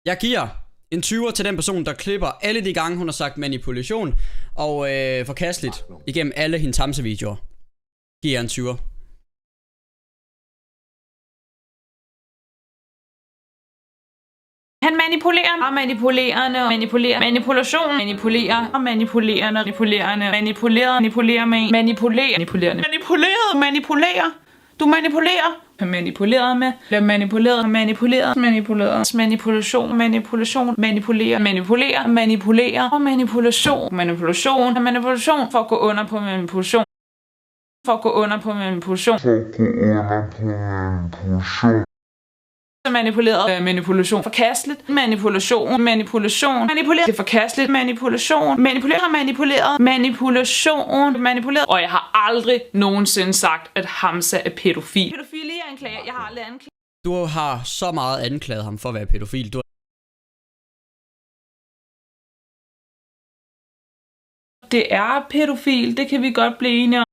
Jeg giver en 20'er til den person, der klipper alle de gange, hun har sagt manipulation og forkasteligt igennem alle hendes hamse-videoer. Giver jeg en 20'er. Han manipulerer og manipulerende, manipulation, manipulerer og manipulerende, manipulerer. Du manipulerer. Manipuleret med, bliver manipuleret, manipulation, manipulerer, og manipulation, for at gå under på manipulation. Manipuleret, manipulation, forkasteligt, manipulation, manipuleret, det er forkasteligt, manipuleret, og jeg har aldrig nogensinde sagt, at Hamza er pædofil. Pædofili er anklager, jeg har aldrig anklaget. Du har så meget anklaget ham for at være pædofil. Det er pædofil, det kan vi godt blive enige om.